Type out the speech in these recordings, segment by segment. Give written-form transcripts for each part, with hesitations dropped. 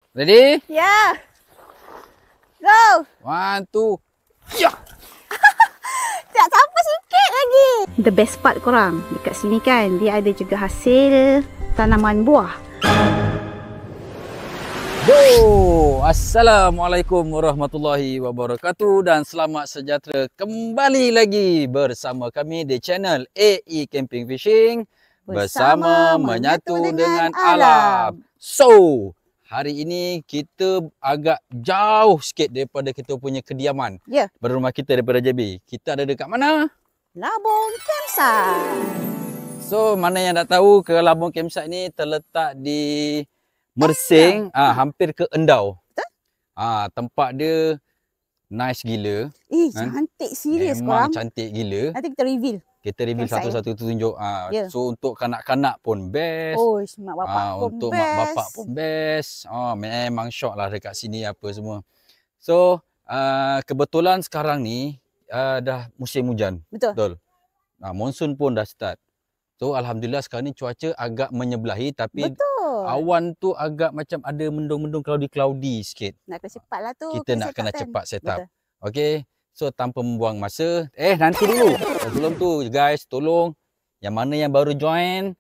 Ready? Ya. Go. 1, 2. Ya. Tak sampai sikit lagi. The best part korang dekat sini kan, dia ada juga hasil tanaman buah. Assalamualaikum warahmatullahi wabarakatuh dan selamat sejahtera kembali lagi bersama kami di channel AE Camping Fishing bersama menyatu dengan alam. So, hari ini kita agak jauh sikit daripada kita punya kediaman. Ya. Berumah kita daripada JB. Kita ada dekat mana? Labong Campsite. So, mana yang tak tahu, ke Labong Campsite ni terletak di Mersing, hampir ke Endau. Betul? Tempat dia nice gila. Cantik serius Memang korang. cantik gila. Nanti kita reveal. Kita reveal satu-satu tunjuk. Yeah. So untuk kanak-kanak pun best. Oh, mak bapak pun untuk best. mak bapak pun best. Memang syok lah dekat sini apa semua. So kebetulan sekarang ni dah musim hujan. Betul. Monsun pun dah start. So alhamdulillah sekarang ni cuaca agak menyebelahi tapi Betul. awan tu agak macam ada mendung-mendung cloudy sikit. Nak kena cepat lah tu. Kita nak kena cepat set up. Betul. Okay. So tanpa membuang masa. Nanti dulu. Sebelum tu guys, tolong yang mana yang baru join,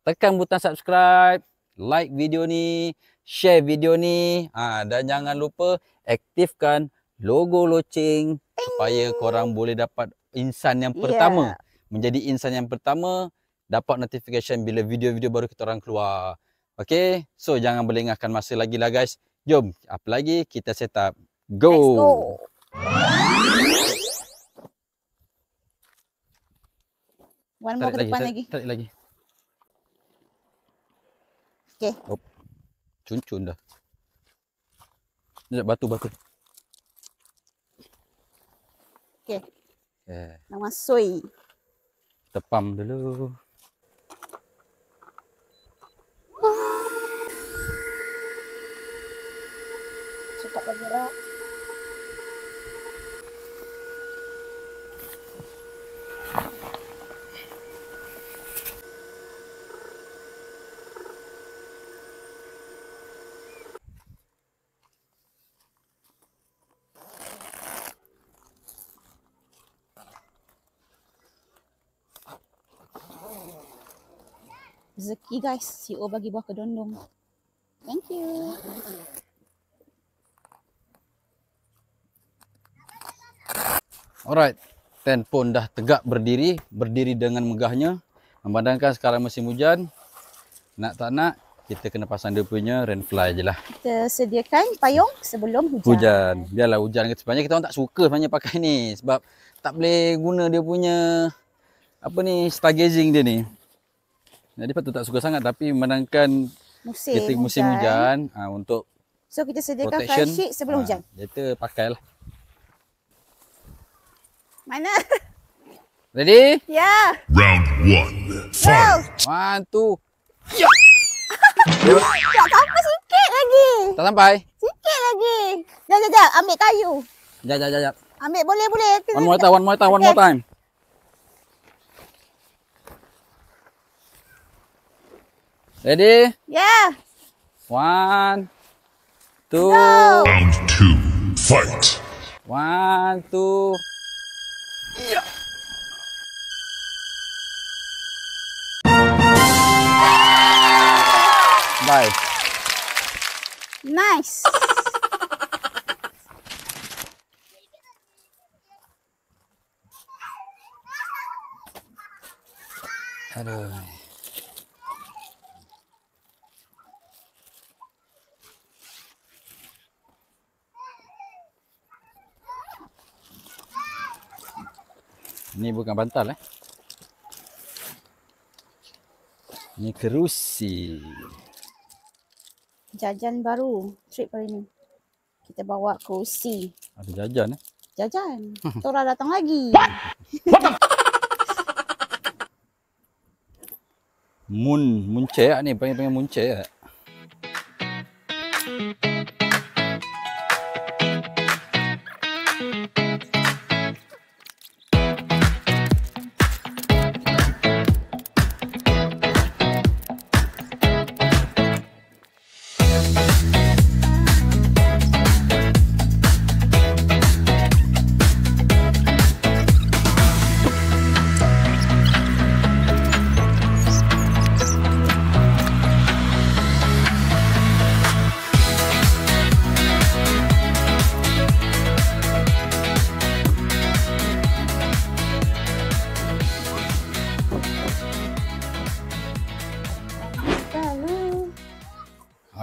tekan butang subscribe, like video ni, share video ni. Dan jangan lupa aktifkan logo loceng supaya korang boleh dapat insan yang pertama. Menjadi insan yang pertama, dapat notification bila video-video baru kita orang keluar. Okay, so jangan berlengahkan masa lagi lah guys. Jom, apa lagi kita set up. Go! Let's go! One more ke depan lagi. Tarik lagi. Okay. Cun-cun dah. Sekejap, batu. Okay. Nama Soi. Tepam dulu. Cepat bergerak. Rezeki guys, CEO bagi buah kedondong. Thank you. Alright, tent pun dah tegak berdiri dengan megahnya. Memandangkan sekarang musim hujan, nak tak nak kita kena pasang dia punya rain fly je lah. Kita sediakan payung sebelum hujan. Biarlah hujan ke sebenarnya kita orang tak suka sebenarnya pakai ni sebab tak boleh guna dia punya stargazing dia ni. Jadi patut tak suka sangat tapi memandangkan musim hujan untuk so kita sediakan protection, fly sheet sebelum hujan. Kita pakailah. Mana? Ready? Ya. Round 1. Fight. 1, 2. Ya. Tak sampai sikit lagi. Tak sampai. Sikit lagi. Jap. Ambil kayu. Jap. Ambil boleh. One more time. Ready? Ya. 1, 2. Round 2. Fight. 1, 2. Ya. Bye. Nice. Aduh. Ni bukan bantal Ni kerusi. Jajan baru trip hari ni. Kita bawa kerusi. Ada jajan Jajan. Tora datang lagi. Muncek ni, panggil muncek.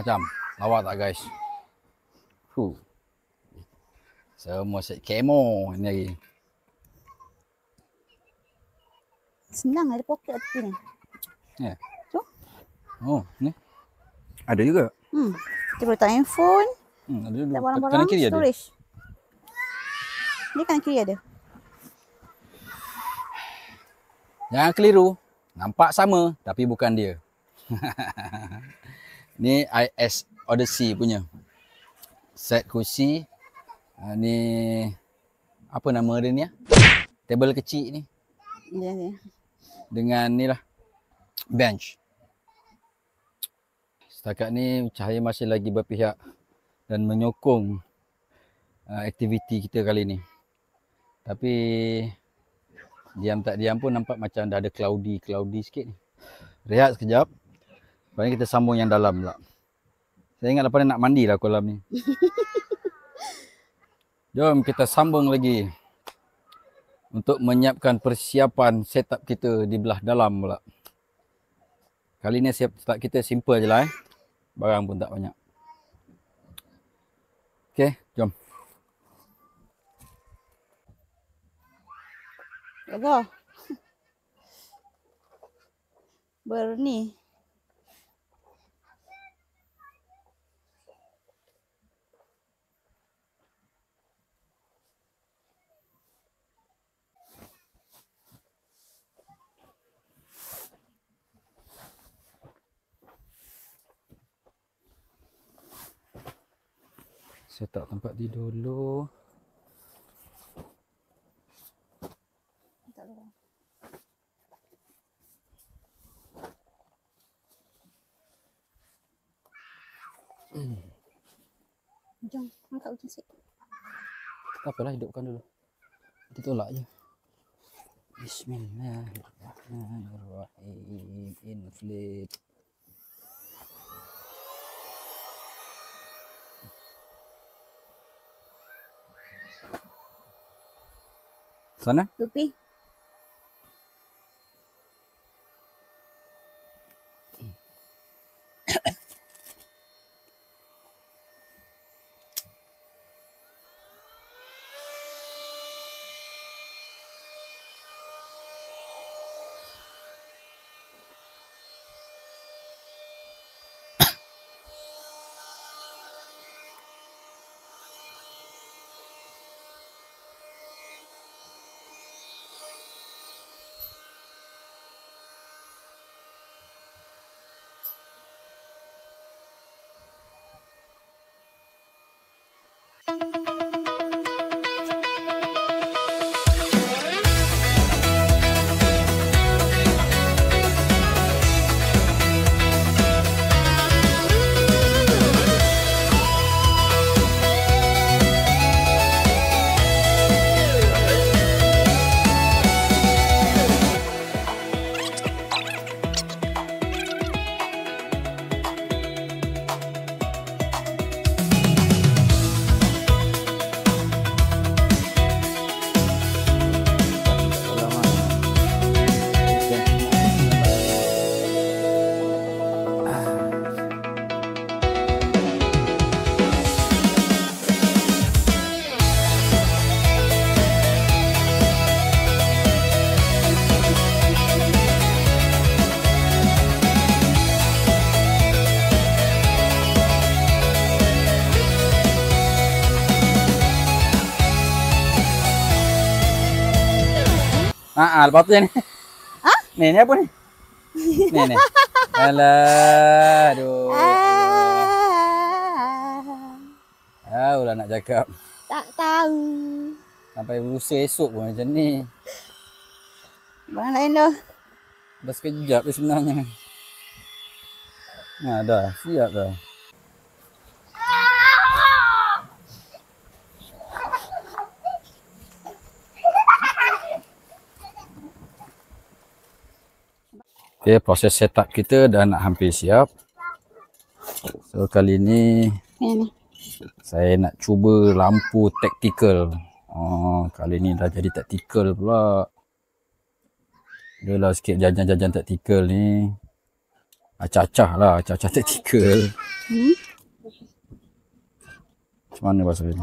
Macam lawak tak guys? Semua set camo ni lagi. Senang ada poket tepi ni. Ya. Tu. Oh, ni. Ada juga. Kita boleh letak handphone. Ada dulu. Letak barang-barang. Kanan kiri ada. Storage. Ni kanan kiri ada. Jangan keliru. Nampak sama tapi bukan dia. Ni IS Odyssey punya. Set kursi. Ni apa nama dia ni? Table kecil ni. Ya, ya. Dengan ni lah. Bench. Setakat ni cahaya masih lagi berpihak dan menyokong aktiviti kita kali ni. Tapi diam tak diam pun nampak macam dah ada cloudy sikit ni. Rehat sekejap. Lepas ni kita sambung yang dalam pula. Saya ingat lepas ni nak mandi lah kolam ni. Jom kita sambung lagi. Untuk menyiapkan persiapan setup kita di belah dalam pula. Kali ni setup kita simple je lah Barang pun tak banyak. Okay, jom. Jaga. Berni. Setup tempat tidur dulu. Jom, angkat hujan sikit. Tak apalah, hidupkan dulu. Kita tolak je. Bismillahirrahmanirrahim. Inflate. Sana? Tupi. Lepas tu ni. Ha? Ni apa ni? Ni. Alah, aduh. Lah nak cakap. Tak tahu. Sampai lusa esok pun macam ni. Barang lain dah. Dah sekejap je sebenarnya. Dah, siap dah. Okay, proses setup kita dah nak hampir siap. So kali ni saya nak cuba lampu tactical. Kali ni dah jadi tactical pula. Adalah sikit jajan-jajan tactical ni. Acah-acah lah, acah-acah taktikal. Hmm? Macam mana bahasa ni?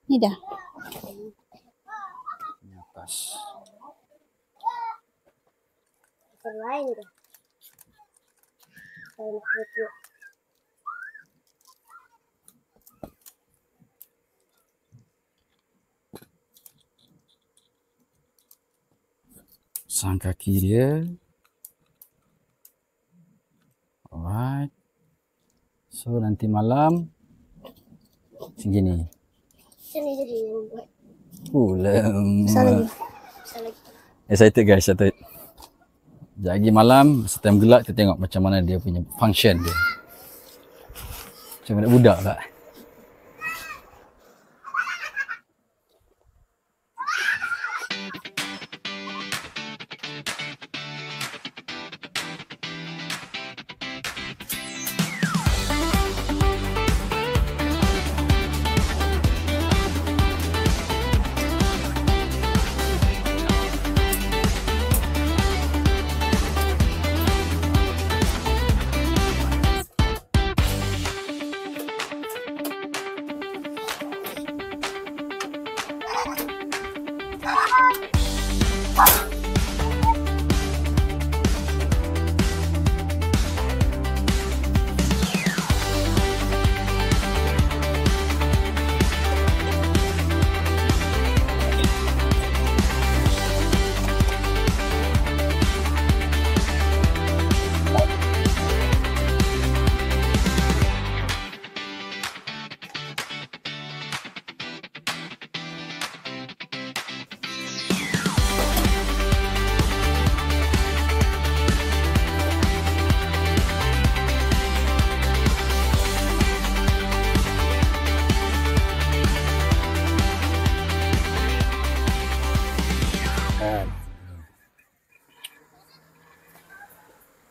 Ni dah. Ni atas. Lain ke? Saya nak tengok. Pasang kaki dia. Alright. So nanti malam segini. Sini jadi yang buat. Pasal lagi. Excited guys, excited. Sekejap lagi malam, time gelap kita tengok macam mana dia punya function dia. Macam mana budak tak?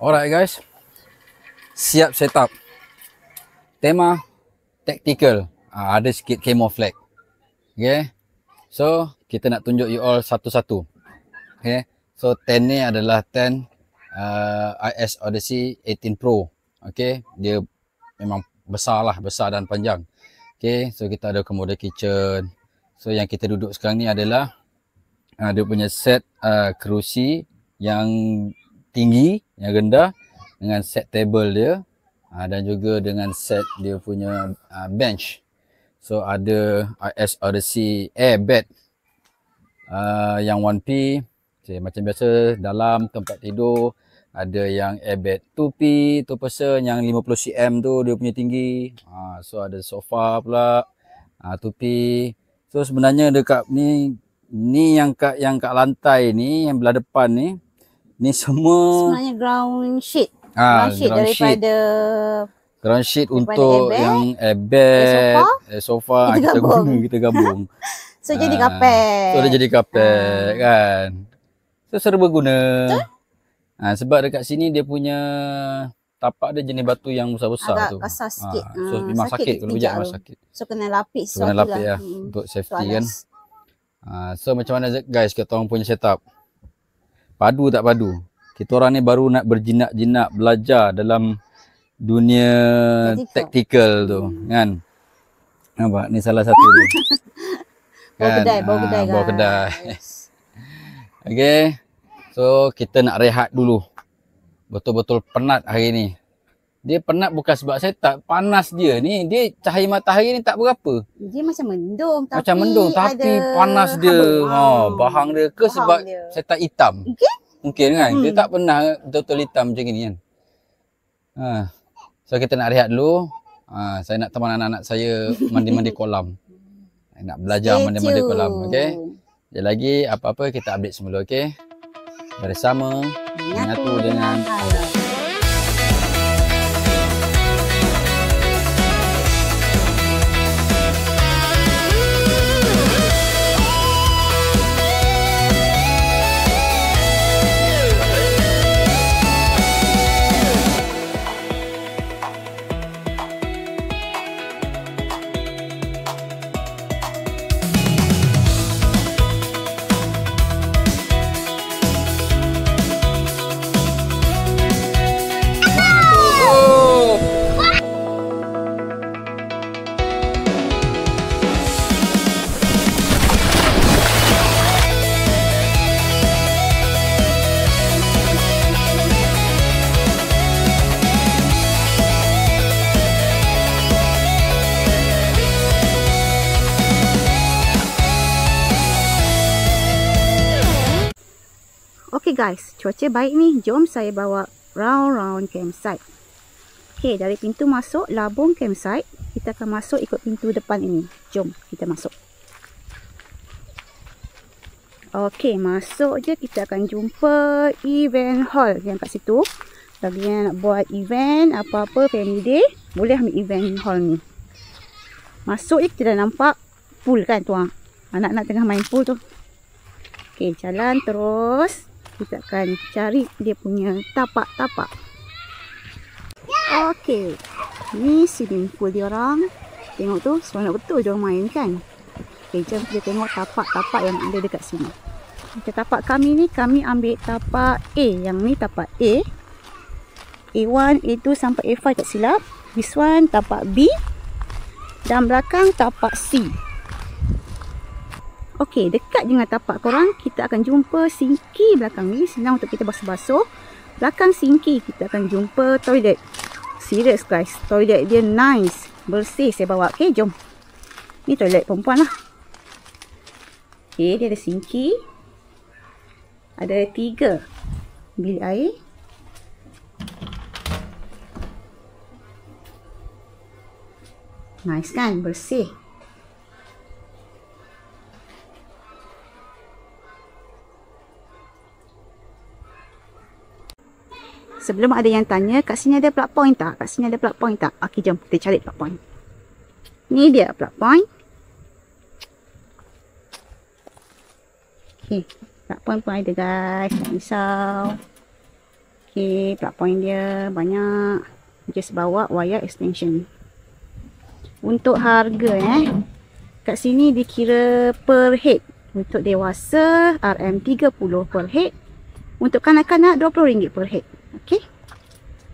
Alright guys, siap setup. Tema tactical, ada sikit camouflage. Okay, so kita nak tunjuk you all satu-satu. Okay, so 10 ni adalah 10 IS Odyssey 18 Pro. Okay, dia memang besar lah, besar dan panjang. Okay, so kita ada komodo kitchen. So yang kita duduk sekarang ni adalah dia punya set kerusi yang tinggi, yang rendah, dengan set table dia, dan juga dengan set dia punya bench. So ada IS Odyssey airbed yang 1P, okay, macam biasa dalam tempat tidur. Ada yang airbed 2P, 2 person yang 50 cm tu dia punya tinggi. So ada sofa pula 2P. So sebenarnya dekat ni yang kat lantai ni, yang belah depan ni semua Sebenarnya ground sheet. ground Daripada ground sheet daripada untuk airbed, yang airbed, sofa Kita kita gabung. kita gabung. so jadi kapet. So dia jadi kapet kan. So serba guna. Sebab dekat sini dia punya tapak dia jenis batu yang besar-besar agak tu. kasar sikit. So memang sakit kalau pijak memang sakit. So kena lapis. So kena lapis lah untuk safety kan. So macam mana guys kita orang punya setup? Padu tak padu? Kita orang ni baru nak berjinak-jinak belajar dalam dunia tactical tu kan. Nampak ni salah satu tu. Bawa kedai, bawa kedai bawa guys. kedai. Okay. So kita nak rehat dulu. Betul-betul penat hari ni. Dia penat bukan sebab setup, panas dia ni. Dia cahaya matahari ni tak berapa. Dia macam mendung tapi Macam mendung tapi ada panas dia. Bahang dia ke Bahang sebab dia. setup hitam. Mungkin. Mungkin kan. Dia tak pernah betul-betul hitam macam ni kan. So kita nak rehat dulu. Saya nak teman anak-anak saya mandi-mandi kolam. Nak belajar mandi-mandi kolam. Okay. Sekejap lagi apa-apa kita update semula. Okay. Bersama menyatu dengan alam. guys, cuaca baik ni. Jom saya bawa round campsite. Okay, dari pintu masuk Labung campsite, kita akan masuk ikut pintu depan ini. Jom kita masuk. Okay, masuk je kita akan jumpa event hall yang kat situ. Bagi yang nak buat event apa-apa family day, boleh ambil event hall ni. Masuk je kita dah nampak pool kan tu. Anak-anak tengah main pool tu. Okay, jalan terus. Kita akan cari dia punya tapak-tapak. Okay, ni swimming pool dia orang. Tengok tu, seronok betul dia orang main kan. Okay, jom kita tengok tapak-tapak yang ada dekat sini. Okay, tapak kami ni, kami ambil tapak A. Yang ni tapak A. A1, A2 sampai A5 tak silap. This one tapak B. Dan belakang tapak C. Okey, dekat dengan tapak korang, kita akan jumpa sinki belakang ni. Senang untuk kita basuh-basuh. Belakang sinki, kita akan jumpa toilet. Serius guys, toilet dia nice. Bersih saya bawa. Okey, jom. Ni toilet perempuan lah. Okey, dia ada sinki. Ada 3 bilik air. Nice kan? Bersih. Sebelum ada yang tanya, kat sini ada plug point tak? Kat sini ada plug point tak? Okey, jom kita cari plug point. Ni dia plug point. Okey, plug point pun ada guys. Tak risau. Okey, plug point dia banyak. Just bawa wire extension. Untuk harga kat sini dikira per head. Untuk dewasa RM30 per head. Untuk kanak-kanak RM20 per head. Okey.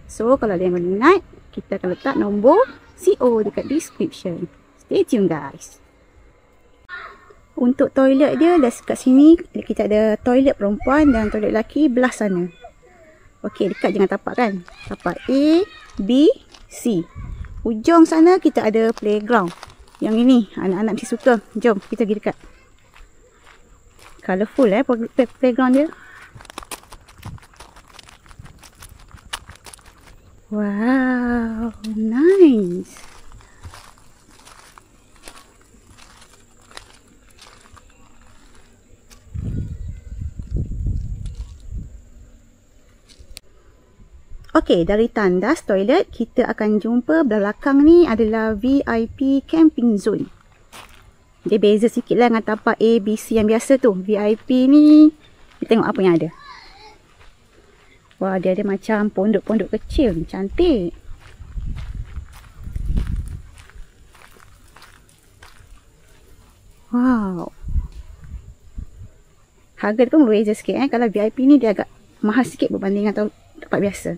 So kalau ada yang berminat, kita akan letak nombor CO dekat description. Stay tune guys. Untuk toilet dia kat sini kita ada toilet perempuan dan toilet lelaki belah sana. Okey, dekat dengan tapak kan. Tapak A, B, C. Ujung sana kita ada playground. Yang ini anak-anak mesti suka. Jom kita pergi dekat. Colourful playground dia. Wow, nice. Okey, dari tandas toilet kita akan jumpa belakang ni adalah VIP camping zone. Dia beza sikit lah dengan tapak A, B, C yang biasa tu. VIP ni, kita tengok apa yang ada. Wah, dia ada macam pondok-pondok kecil. Cantik. Wow. Harga tu pun berbeza sikit. Kalau VIP ni dia agak mahal sikit berbanding dengan tempat biasa.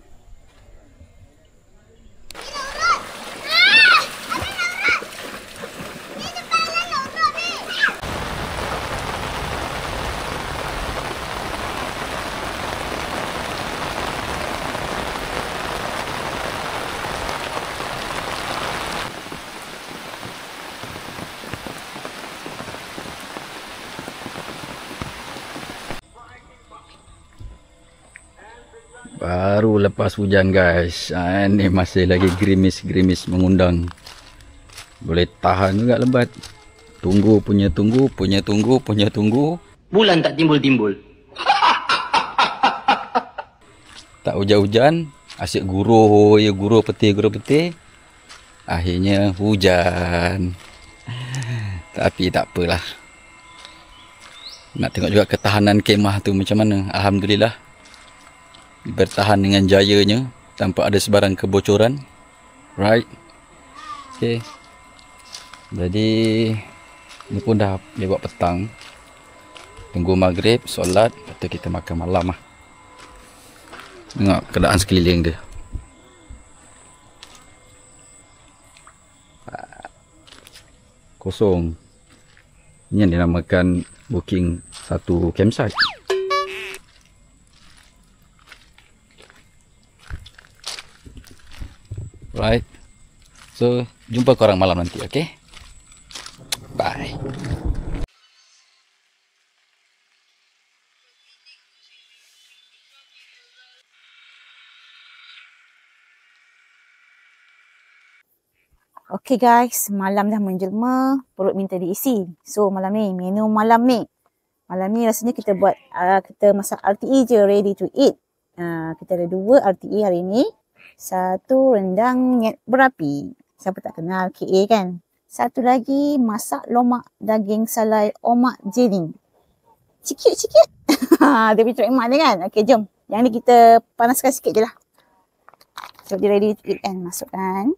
Baru lepas hujan guys. Ni masih lagi gerimis-gerimis mengundang. Boleh tahan juga lebat. Tunggu. Bulan tak timbul-timbul. Tak hujan-hujan. Asyik guruh peti. Akhirnya hujan. Tapi tak apalah. Nak tengok juga ketahanan kemah tu macam mana. Alhamdulillah. Bertahan dengan jayanya tanpa ada sebarang kebocoran. Right. Okay. Jadi ni pun dah lewat petang. Tunggu maghrib, solat, lepas tu kita makan malam lah. Tengok keadaan sekeliling dia. Kosong. Ini yang dinamakan booking satu campsite. Right. So, jumpa korang malam nanti, okay? Bye. Okay guys, malam dah menjelma, perut minta diisi. So malam ni, menu malam ni. Malam ni rasanya kita buat, kita masak RTE je, ready to eat. Kita ada 2 RTE hari ni. Satu rendang nyet berapi. Siapa tak kenal KA kan? Satu lagi masak lomak daging salai omak jening. Sikit-sikit. Dia punya trademark dia kan? Okay, jom. Yang ni kita panaskan sikit je lah. So, dia ready to eat kan? Masukkan.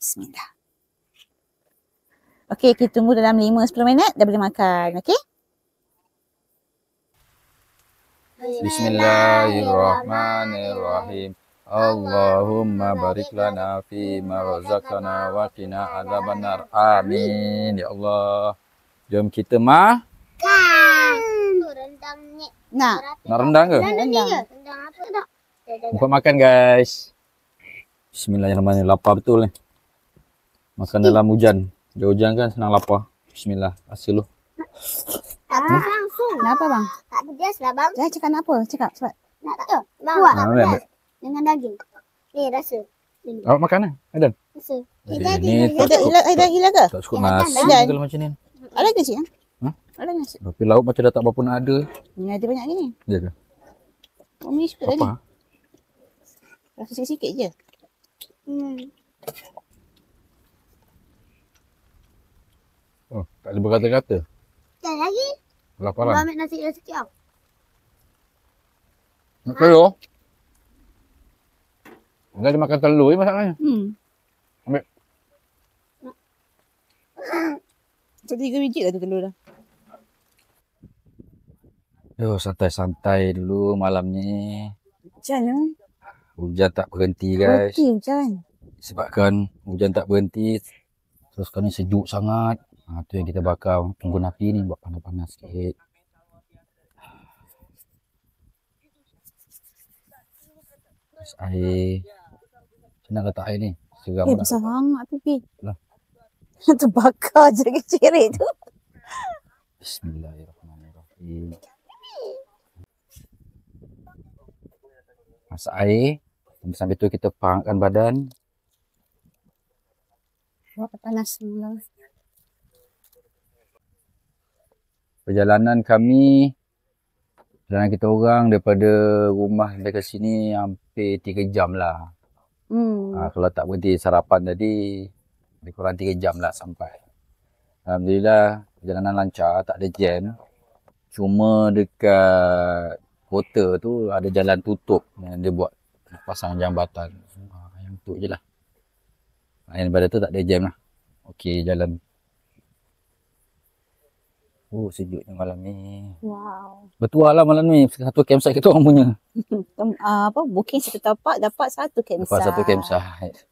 Bismillah. Okey, kita tunggu dalam 5-10 minit dah boleh makan. Okey? Bismillahirrahmanirrahim. Allahumma barik lana fi ma razaqtana wa qina adzabannar. Amin ya Allah. Jom kita Kan. Tu rendangnya. Nak? nak rendang ke? Rendang. Rendang apa tak? Buat makan guys. Bismillahirrahmanirrahim. Lapar betul ni. Makan dalam hujan. Dia hujan kan senang lapar. Bismillah. Rasa dulu. Tak apa langsung. Kenapa bang? Tak pedas lah bang. Jangan cakap nak apa? Cakap cepat. Nak tak tu? Bang. Kuat. Tak Ambil. pedas. Dengan daging. Ni rasa. Awak makan lah. Adan. Rasa. Ni Ada hilang ke? tak cukup nasi Adan. kalau macam ni. Ada ke cik? Ha? Ada nasi. Tapi lauk macam dah tak berapa nak ada. Ni ada banyak gini. Ya ke? Umi suka tadi. Apa? Rasa sikit-sikit je. Oh, tak ada berkata-kata. Dan lagi. Bang Laparan. ambil nasi dia sikit tau. Nak telur? Dah ada makan telur je masalahnya. Ambil. Macam 3 biji lah tu telur dah. Yo, santai-santai dulu malam ni. Hujan lah. Hujan tak berhenti guys. Berhenti hujan. Sebabkan hujan tak berhenti. Terus sekarang ni sejuk sangat. Tu yang kita bakar unggun api ni buat panas-panas sikit. Terus air. Macam mana letak air ni? Seram tak? Besar sangat pipi. Lah. Terbakar je kecil tu. Bismillahirrahmanirrahim. Masak air. Sambil tu kita pangkan badan. Buat panas semula. Perjalanan kita orang daripada rumah sampai ke sini hampir 3 jam lah. Kalau tak berhenti sarapan tadi, lebih kurang 3 jam lah sampai. Alhamdulillah, perjalanan lancar, tak ada jam. Cuma dekat kota tu ada jalan tutup yang dia buat pasang jambatan. Yang tu je lah. Yang daripada tu tak ada jam lah. Okey, jalan. Oh, sejuknya malam ni. Wow. Bertuah lah malam ni. Satu campsite kita orang punya. Booking satu tapak dapat satu campsite. Lepas satu campsite.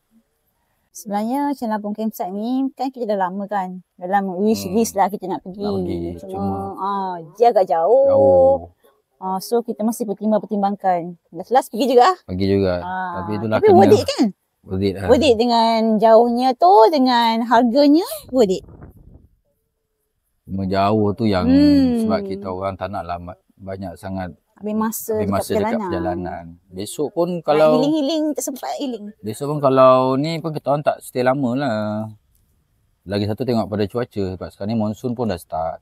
Sebenarnya macam Lampung campsite ni kan kita dah lama kan. Dalam wish list lah kita nak pergi. Nak pergi, Cuma dia agak jauh. So kita masih pertimbangkan. Last pergi juga. Pergi juga. Tapi itulah Tapi worth it kan? Worth it lah. Worth it dengan jauhnya tu, dengan harganya worth it. Cuma jauh tu yang sebab kita orang tak nak lama banyak sangat Habis masa dekat perjalanan. Besok pun kalau healing tak sempat healing. Besok pun kalau ni pun kita orang tak stay lama lah. Lagi satu tengok pada cuaca sebab sekarang ni monsun pun dah start.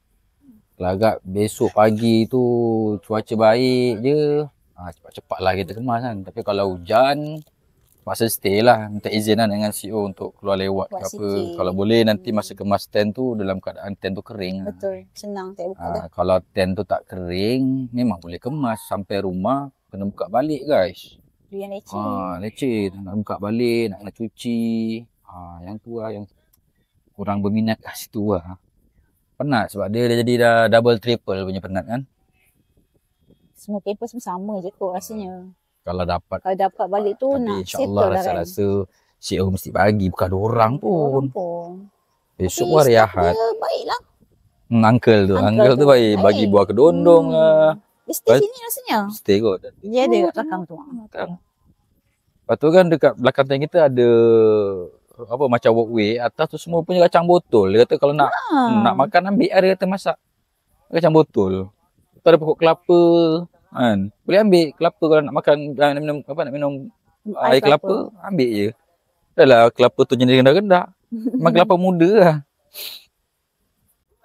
Kalau agak besok pagi tu cuaca baik je, cepat-cepat lah kita kemas kan. Tapi kalau hujan, masa stay lah. Minta izin lah dengan CEO untuk keluar lewat ke apa. Kalau boleh nanti masa kemas tent tu dalam keadaan tent tu kering. Betul, senang tak buka dah. Kalau tent tu tak kering, memang boleh kemas. Sampai rumah, kena buka balik guys. Yang leceh. Leceh. Nak buka balik, nak kena cuci. Yang tu lah yang kurang berminat kat situ lah. Penat sebab dia jadi dah double triple punya penat kan. Semua campus pun sama je kot rasanya. Kalau dapat balik tu tapi nak insyaAllah settle lah kan. rasa-rasa CEO mesti bagi. Bukan orang pun. Besok pun hari Tapi Ahad. dia baik lah. Uncle tu baik. Bagi buah kedondong lah. Dia stay sini rasanya. Stay kot. Dia ada kat belakang tu. Lepas tu kan dekat belakang tank kita ada apa macam walkway, atas tu semua punya kacang botol. Dia kata kalau nak makan ambil, dia kata masak kacang botol. Tu ada pokok kelapa kan. Boleh ambil kelapa kalau nak makan, nak minum nak minum air kelapa, ambil je. Dahlah kelapa tu jenis rendah-rendah. Memang kelapa muda lah.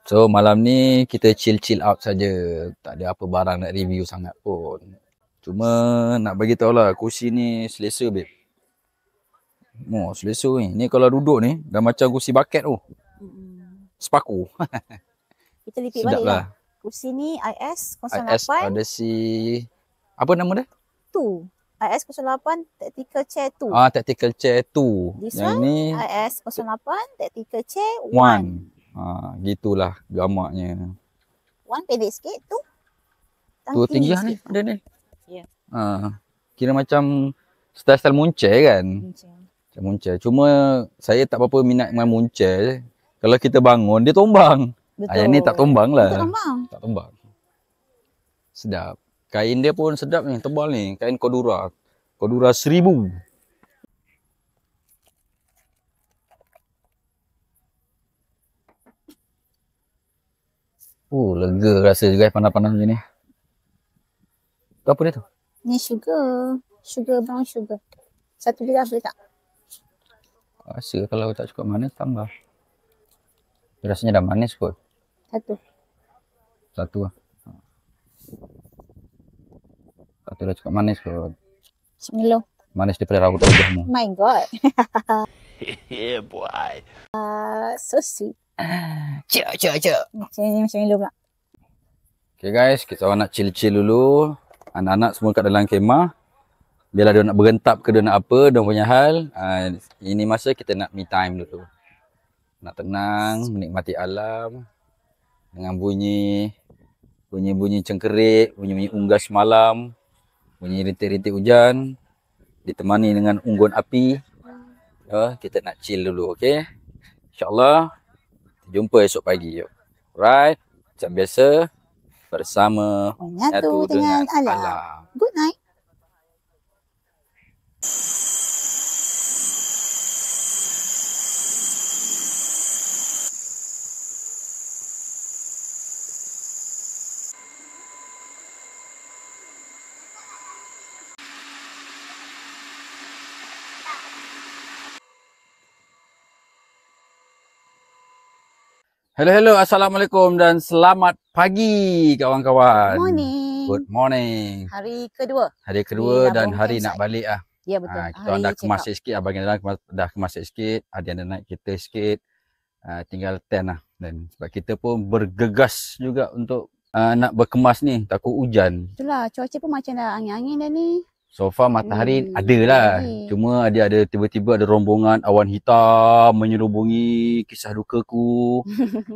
So malam ni kita chill out saja. Tak ada apa barang nak review sangat pun. Cuma nak bagi tahu lah, kursi ni selesa babe. Selesa ni. Ni kalau duduk ni dah macam kursi bucket tu. Sepaku. Kita repeat Sedap balik lah. Kursi ni IS 08 IS Odyssey. Apa nama dia? 2. IS 08 Tactical Chair 2. Tactical Chair 2. This Yang one ni IS 08 Tactical Chair 1. 1. Gitulah gamaknya. 1 pendek sikit, 2 Tu tinggi lah ni. sikit. Ada ni. Ya. Kira macam style-style muncul kan. Macam muncul. Cuma saya tak berapa minat dengan muncul. Kalau kita bangun, dia tombang. Betul. Yang ni tak tombang lah. Tak tombang. Tak tombang. Sedap. Kain dia pun sedap ni, tebal ni. Kain Cordura. Cordura 1000. Lega rasa guys panas-panas macam ni. Tu apa dia tu? Ni sugar. Sugar, brown sugar. Satu gelas boleh tak? Rasa kalau tak cukup manis tambah. Rasanya dah manis kot. Satu lah. Satu dah cukup manis kot. Bismillah. Manis daripada raut wajahmu. My God. Yeah, boy. So sweet. Cik. Macam ni pula. Okay guys, kita orang nak chill-chill dulu. Anak-anak semua kat dalam kemah. Biarlah dia nak berentap ke dia nak apa, dia punya hal. Ini masa kita nak me time dulu. Nak tenang, menikmati alam. Dengan bunyi cengkerik, bunyi unggas malam. Bunyi rintik-rintik hujan. Ditemani dengan unggun api. Kita nak chill dulu, okay? InsyaAllah, jumpa esok pagi. Alright, macam biasa. Bersama Menyatu dengan alam. Good night. Hello, Assalamualaikum dan selamat pagi kawan-kawan. Morning. Good morning. Hari kedua. Hari kedua Di dan Labuan hari Campsite. nak balik lah. Ya betul. Kita orang dah kemas sikit, abang dah kemas sikit, ada yang naik kereta sikit. Tinggal 10 lah. Dan sebab kita pun bergegas juga untuk nak berkemas ni, takut hujan. Itulah, cuaca pun macam dah angin-angin dah ni. So far matahari ada lah. matahari. Cuma ada tiba-tiba ada rombongan awan hitam menyerubungi kisah dukaku.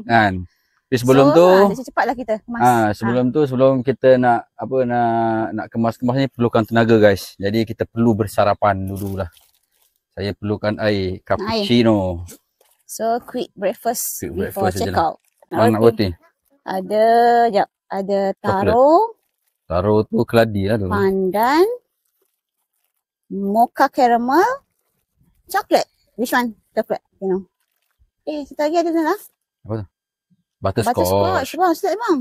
Kan? Tapi sebelum tu cepatlah kita kemas. sebelum kita nak kemas-kemas ni perlukan tenaga guys. Jadi kita perlu bersarapan dululah. Saya perlukan air cappuccino. So quick breakfast Quick before breakfast check je out. Orang nak roti. Ada taro, Taruh tu keladi lah tu. pandan, mocha caramel, chocolate. Which one? Chocolate, you know. Kita lagi ada lah. Butterscotch. Bang, sedap bang.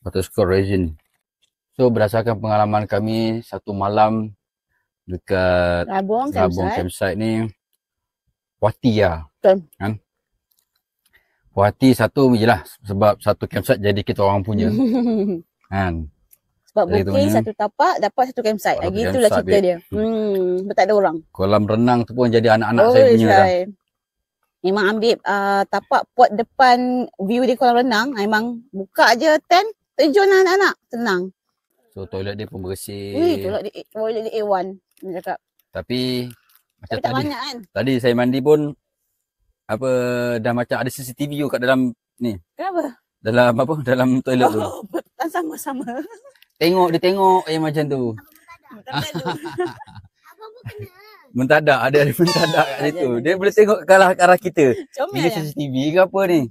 Butterscotch resin. So berdasarkan pengalaman kami satu malam dekat Labuan campsite ni, puati lah. Betul. Kan? Puati satu je lah. Sebab satu campsite jadi kita orang punya. Kan? Sebab Jadi booking tu satu tapak dapat satu campsite. Dapat Lagi satu itulah campsite, cerita dia. babe. Tak ada orang. Kolam renang tu pun jadi anak-anak saya punya dah. Syai. Memang ambil tapak pot depan view di kolam renang. Memang buka je tent, terjun lah anak-anak. Tenang. So toilet dia pun bersih. Toilet di A1. Dia cakap. Tapi macam Tapi tak tadi, banyak kan. tadi saya mandi pun dah macam ada CCTV kat dalam ni. Kenapa? Dalam toilet tu. Sama-sama. Dia tengok yang macam tu. Abang pun kena. Mentadak, ada mentadak kat situ. Dia boleh tengok ke arah kita. Comel Ini ya. CCTV ke apa ni?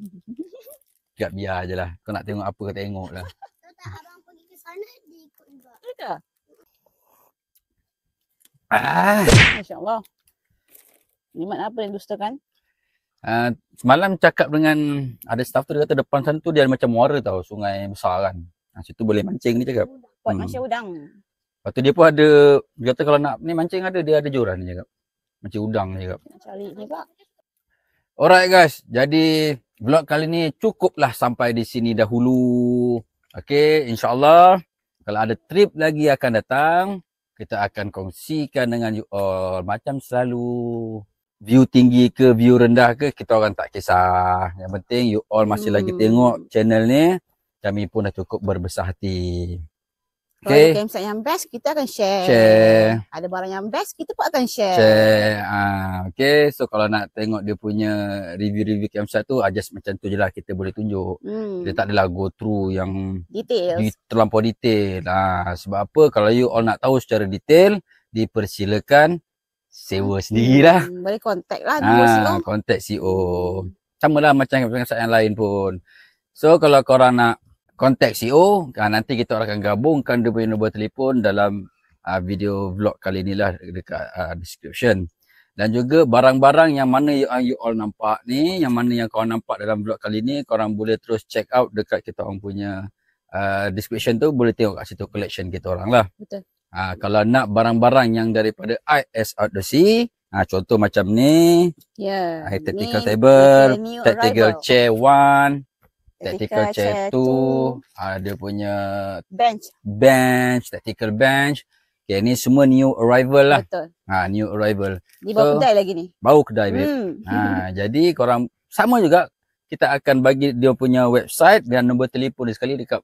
Cakap biar je lah. Kau nak tengok apa kau tengok lah. Tahu tak abang pergi ke sana, dia ikut juga. Betul. Ah, Masya Allah. Nikmat apa yang dustakan? Semalam cakap dengan ada staff tu, dia kata depan sana tu dia ada macam muara tau, sungai besar kan. Situ boleh mancing dia cakap. Pot macam udang. Lepas tu dia pun ada, dia kata kalau nak ni mancing dia ada joran dia cakap. Macam udang dia cakap. Nak cari ni pak. Alright guys, jadi vlog kali ni cukuplah sampai di sini dahulu. Okay, insyaAllah kalau ada trip lagi akan datang, kita akan kongsikan dengan you all. Macam selalu, view tinggi ke view rendah ke, kita orang tak kisah. Yang penting you all masih lagi tengok channel ni, kami pun dah cukup berbesar hati. Kalau ada campsite yang best, kita akan share. Ada barang yang best, kita pun akan share. Okay, so kalau nak tengok dia punya review-review campsite tu, just macam tu je lah kita boleh tunjuk. Dia tak adalah go through yang terlampau detail. Sebab apa, kalau you all nak tahu secara detail, dipersilakan sewa sendirilah. Boleh contact lah contact CEO. Sama lah macam campsite yang lain pun. So kalau korang nak contact CEO, nanti kita akan gabungkan dia punya nombor telefon dalam video vlog kali ni lah dekat description. Dan juga barang-barang yang mana you all nampak ni, yang mana yang korang nampak dalam vlog kali ni, korang boleh terus check out dekat kita orang punya description tu, boleh tengok kat situ collection kita orang lah. Betul. Kalau nak barang-barang yang daripada IS Outdoorsy, contoh macam ni, tactical table, tactical chair 1, tactical chair 2, dia punya bench, tactical bench. Okay, ni semua new arrival lah. Betul. New arrival. Di bawah kedai lagi ni. Bau kedai, babe. Jadi korang sama juga, kita akan bagi dia punya website dan nombor telefon dia sekali dekat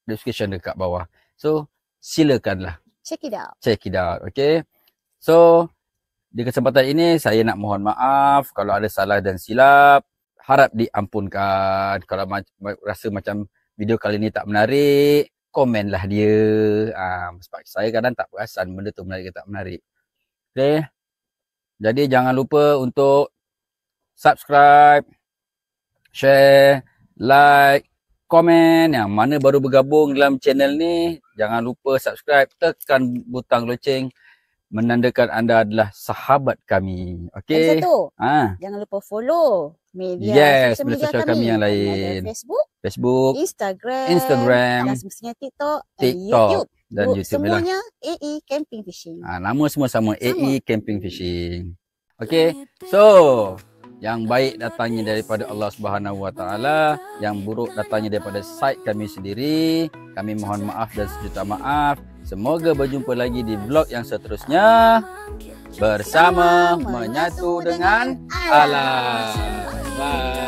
description dekat bawah. So, silakanlah. Check it out. Check it out, okay. So, di kesempatan ini saya nak mohon maaf kalau ada salah dan silap. Harap diampunkan. Kalau rasa macam video kali ni tak menarik, komenlah dia. Sebab saya kadang tak perasan benda tu menarik ke tak menarik. Okay. Jadi jangan lupa untuk subscribe, share, like, komen. Yang mana baru bergabung dalam channel ni, jangan lupa subscribe, tekan butang loceng, menandakan anda adalah sahabat kami. Okay. Dan satu, jangan lupa follow media sosial kami yang lain. Ada Facebook, Instagram, dan semestinya TikTok dan YouTube semuanya AE Camping Fishing. Nama semua sama, AE Camping Fishing. Okay, so yang baik datangnya daripada Allah Subhanahu Wa Taala, yang buruk datangnya daripada side kami sendiri. Kami mohon maaf dan sejuta maaf. Semoga berjumpa lagi di vlog yang seterusnya bersama menyatu dengan alam. Bye.